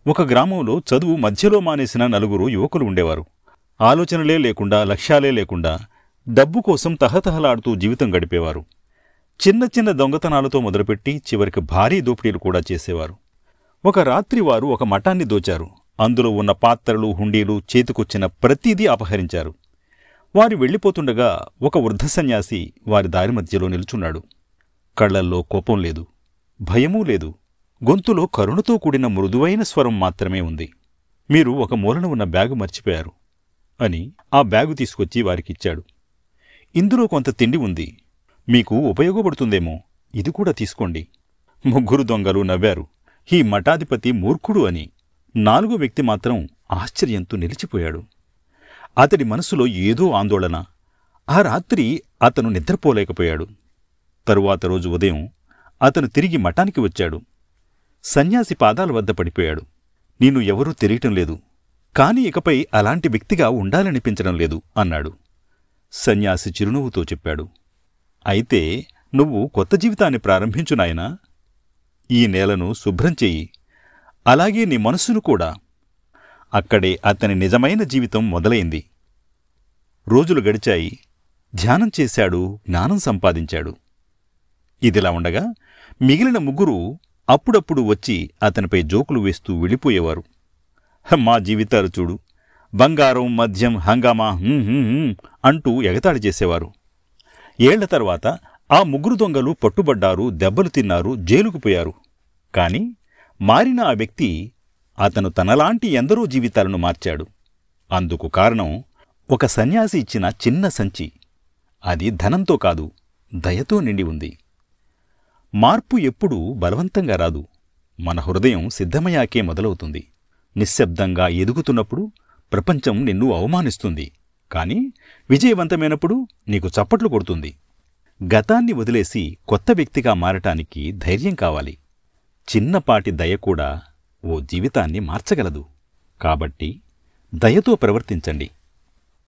ఒక గ్రామంలో చదువు మధ్యలో మానేసిన 4 యువకులు ఉండేవారు. ఆలోచనలే లేకుండా, లక్ష్యాలే లేకుండా డబ్బు కోసం తహతహలాడుతూ జీవితం గడిపేవారు. చిన్న చిన్న దొంగతనాలతో మొదలుపెట్టి చివరికి భారీ దోపిడీలు కూడా చేసేవారు. ఒక రాత్రి వారు ఒక మఠాన్ని దోచారు. అందులో ఉన్న పాత్రలు, హుండీలు, చేతికొచ్చిన ప్రతిదీ అపహరించారు. వారు వెళ్ళిపోతుండగా ఒక వృద్ధ సన్యాసి వారి దారి మధ్యలో నిలుచున్నాడు. కళ్లల్లో కోపం లేదు, భయమూ లేదు. గొంతులో కరుణతో కూడిన మృదువైన స్వరం మాత్రమే ఉంది. మీరు ఒక మూలన ఉన్న బ్యాగు మర్చిపోయారు అని ఆ బ్యాగు తీసుకొచ్చి వారికిచ్చాడు. ఇందులో కొంత తిండి ఉంది, మీకు ఉపయోగపడుతుందేమో, ఇది కూడా తీసుకోండి. 3 దొంగలు నవ్వారు. ఈ మఠాధిపతి మూర్ఖుడు అని. 4వ వ్యక్తి మాత్రం ఆశ్చర్యంతో నిలిచిపోయాడు. అతడి మనసులో ఏదో ఆందోళన. ఆ రాత్రి అతను నిద్రపోలేకపోయాడు. తరువాత రోజు ఉదయం అతను తిరిగి మఠానికి వచ్చాడు. సన్యాసి పాదాల వద్ద పడిపోయాడు. నిన్ను ఎవరూ తెలియటం లేదు, కాని ఇకపై అలాంటి వ్యక్తిగా ఉండాలనిపించడం లేదు అన్నాడు. సన్యాసి చిరునవ్వుతో చెప్పాడు, అయితే నువ్వు కొత్త జీవితాన్ని ప్రారంభించు నాయనా. ఈ నేలను శుభ్రం చెయ్యి, అలాగే నీ మనస్సును కూడా. అక్కడే అతని నిజమైన జీవితం మొదలైంది. రోజులు గడిచాయి. ధ్యానం చేశాడు, జ్ఞానం సంపాదించాడు. ఇదిలా ఉండగా మిగిలిన 3 అప్పుడప్పుడు వచ్చి అతనిపై జోకులు వేస్తూ వెళ్ళిపోయేవారు. మా జీవితాలు చూడు, బంగారం, మద్యం, హంగామా అంటూ ఎగతాళి చేసేవారు. ఏళ్ల తర్వాత ఆ 3 దొంగలు పట్టుబడ్డారు, దెబ్బలు తిన్నారు, జైలుకు పోయారు. కాని మారిన ఆ వ్యక్తి అతను తనలాంటి ఎందరో జీవితాలను మార్చాడు. అందుకు కారణం ఒక సన్యాసి ఇచ్చిన చిన్న సంచి. అది ధనంతో కాదు, దయతో నిండి ఉంది. మార్పు ఎప్పుడూ బలవంతంగా రాదు, మన హృదయం సిద్ధమయ్యాకే మొదలవుతుంది. నిశ్శబ్దంగా ఎదుగుతున్నప్పుడు ప్రపంచం నిన్ను అవమానిస్తుంది, కాని విజయవంతమైనప్పుడు నీకు చప్పట్లు కొడుతుంది. గతాన్ని వదిలేసి కొత్త వ్యక్తిగా మారటానికి ధైర్యం కావాలి. చిన్నపాటి దయ కూడా ఓ జీవితాన్ని మార్చగలదు. కాబట్టి దయతో ప్రవర్తించండి.